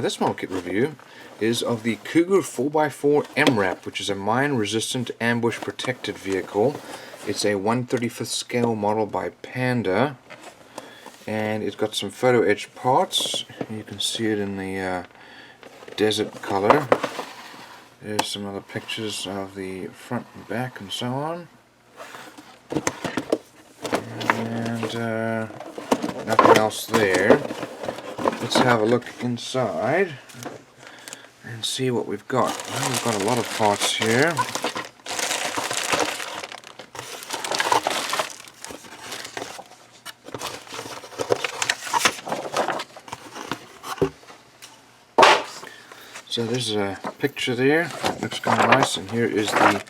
This model kit review is of the Cougar 4x4 MRAP, which is a mine-resistant ambush protected vehicle. It's a 1/35th scale model by Panda, and it's got some photo etched parts. You can see it in the desert color. There's some other pictures of the front and back and so on. And nothing else there. Let's have a look inside and see what we've got. Well, we've got a lot of parts here. So there's a picture there. That looks kind of nice. And here is the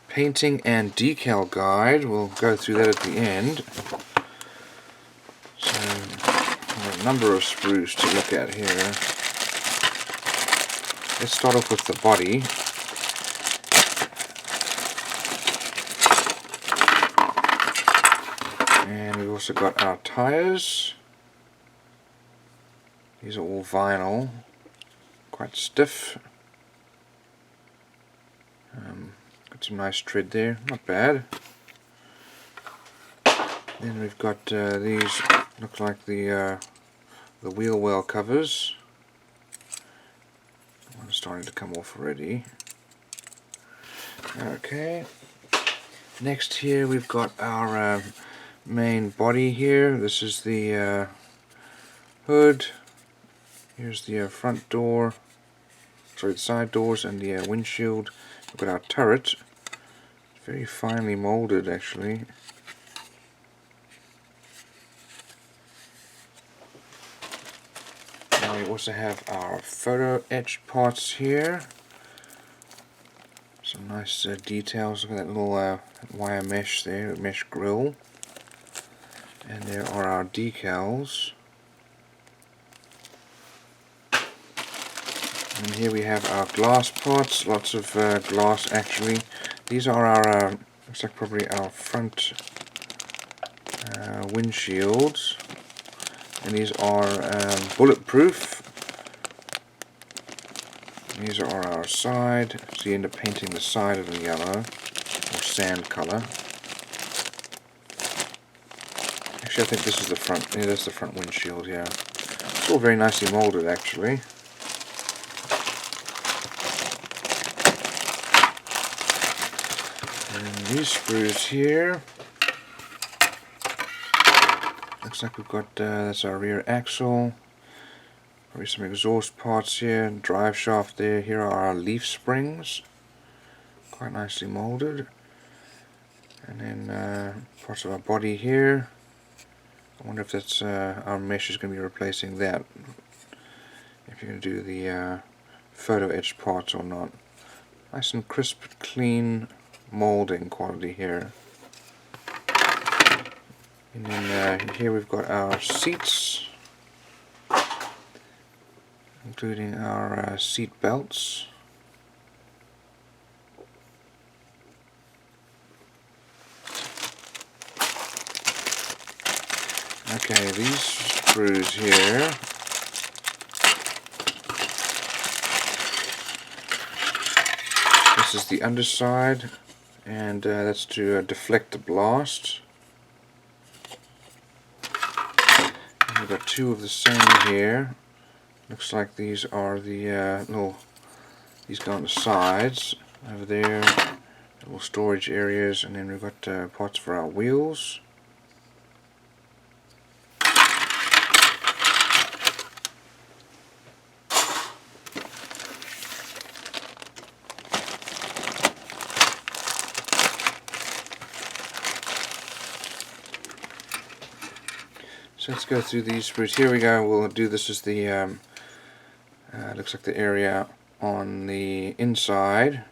painting and decal guide. We'll go through that at the end. So there are a number of sprues to look at here. Let's start off with the body. And we've also got our tires. These are all vinyl, quite stiff. Got some nice tread there, not bad. Then we've got these, look like the wheel well covers. One's starting to come off already. Okay. Next here we've got our main body here. This is the hood. Here's the front door, sorry, the side doors and the windshield. We've got our turret. It's very finely molded actually. Now we also have our photo etched parts here. Some nice details. Look at that little wire mesh there, mesh grill. And there are our decals. And here we have our glass parts, lots of glass actually. These are our, looks like probably our front windshields. And these are bulletproof. These are our side, so you end up painting the side of the yellow, or sand color. Actually I think this is the front, yeah, that's the front windshield, yeah. It's all very nicely molded actually. And these sprues here, looks like we've got, that's our rear axle, probably some exhaust parts here, drive shaft there. Here are our leaf springs, quite nicely molded. And then parts of our body here. I wonder if that's our mesh is going to be replacing that, if you're going to do the photo etched parts or not. Nice and crisp, clean molding quality here. And then here we've got our seats, including our seat belts. Okay, these sprues here, this is the underside, and that's to deflect the blast. And we've got two of the same here. Looks like these are the these go on the sides over there, little storage areas, and then we've got parts for our wheels. So let's go through these sprues. Here we go. We'll do this as the looks like the area on the inside,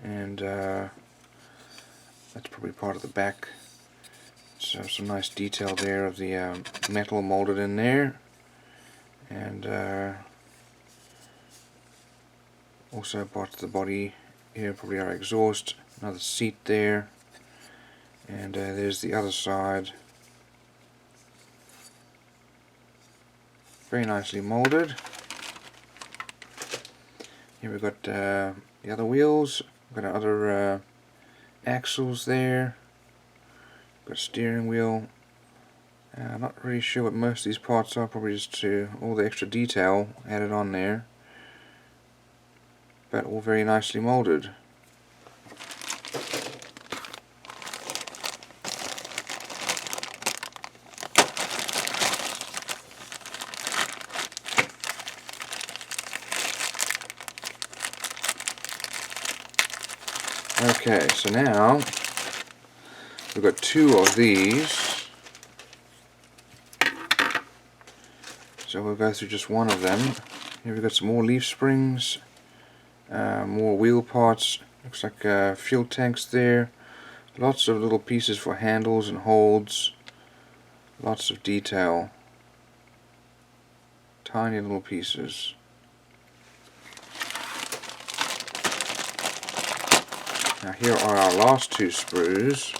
and that's probably part of the back. So some nice detail there of the metal molded in there, and also parts of the body here, probably our exhaust, another seat there, And there's the other side. Very nicely molded. Here we've got the other wheels. We've got our other axles there. We've got a steering wheel. I'm not really sure what most of these parts are, probably just all the extra detail added on there. But all very nicely molded. Okay, so now we've got two of these. So we'll go through just one of them. Here we've got some more leaf springs, more wheel parts, looks like fuel tanks there, lots of little pieces for handles and holds, lots of detail, tiny little pieces. Now here are our last two sprues.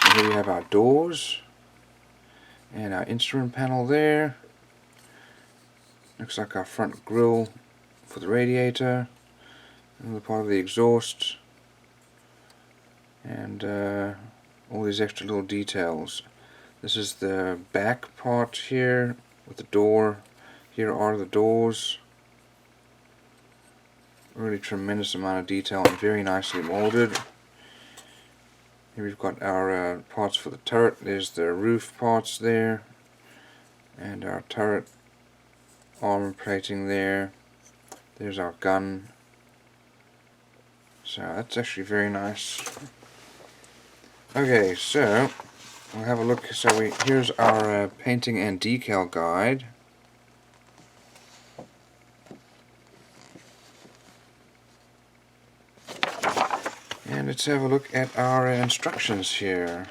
And here we have our doors and our instrument panel there. Looks like our front grille for the radiator, another part of the exhaust, and all these extra little details. This is the back part here with the door. Here are the doors. Really tremendous amount of detail and very nicely molded. Here we've got our parts for the turret. There's the roof parts there, and our turret armor plating there. There's our gun. So that's actually very nice. Okay, so we'll have a look. So here's our painting and decal guide. And let's have a look at our instructions here.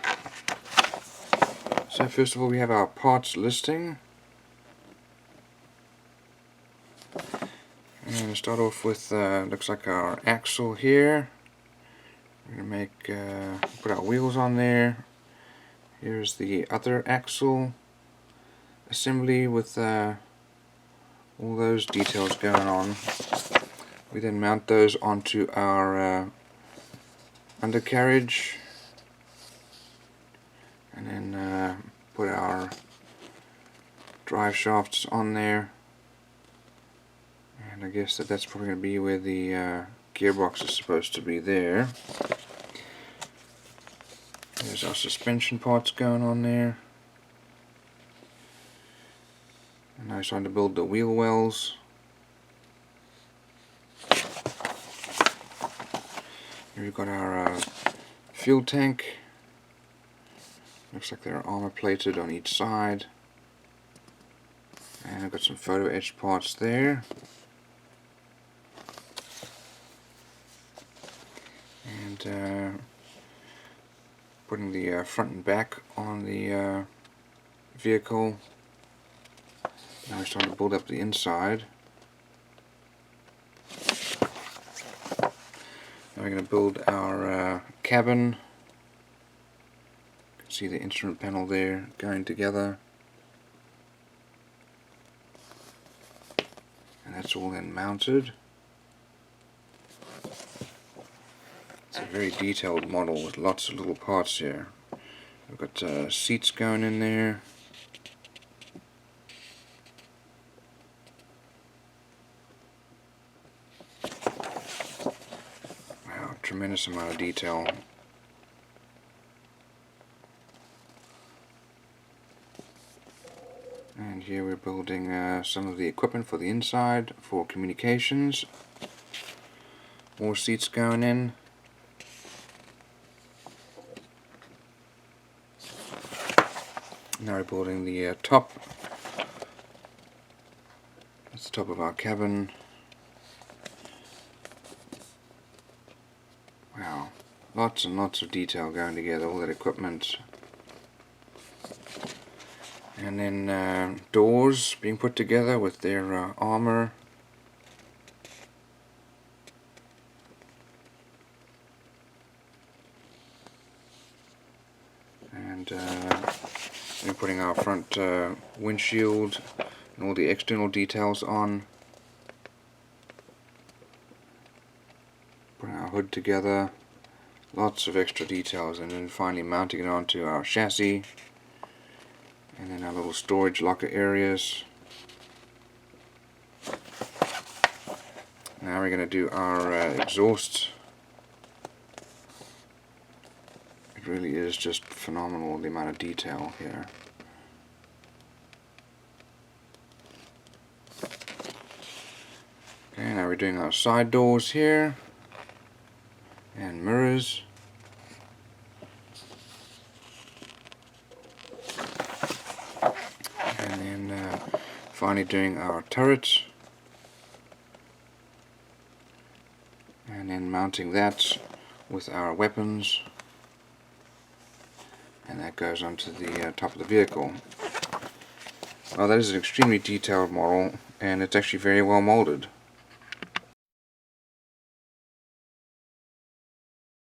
So first of all we have our parts listing. And we'll start off with looks like our axle here. We're going to put our wheels on there. Here's the other axle assembly with all those details going on. We then mount those onto our undercarriage, and then put our drive shafts on there, and I guess that's probably going to be where the gearbox is supposed to be there. There's our suspension parts going on there, and now it's time to build the wheel wells. Here we've got our fuel tank. Looks like they're armor plated on each side. And I've got some photo etched parts there. And putting the front and back on the vehicle. Now we're starting to build up the inside. Now we're going to build our cabin. You can see the instrument panel there going together. And that's all then mounted. It's a very detailed model with lots of little parts here. We've got seats going in there. Wow, tremendous amount of detail. And here we're building some of the equipment for the inside for communications. More seats going in. Now we're building the top. That's the top of our cabin. Wow, lots and lots of detail going together, all that equipment. And then doors being put together with their armor. And we're putting our front windshield and all the external details on. Putting our hood together, lots of extra details, and then finally mounting it onto our chassis, and then our little storage locker areas. Now we're going to do our exhaust. It really is just phenomenal, the amount of detail here. Okay, now we're doing our side doors here and mirrors. And then finally doing our turret. And then mounting that with our weapons. And that goes onto the top of the vehicle. Well, that is an extremely detailed model, and it's actually very well molded.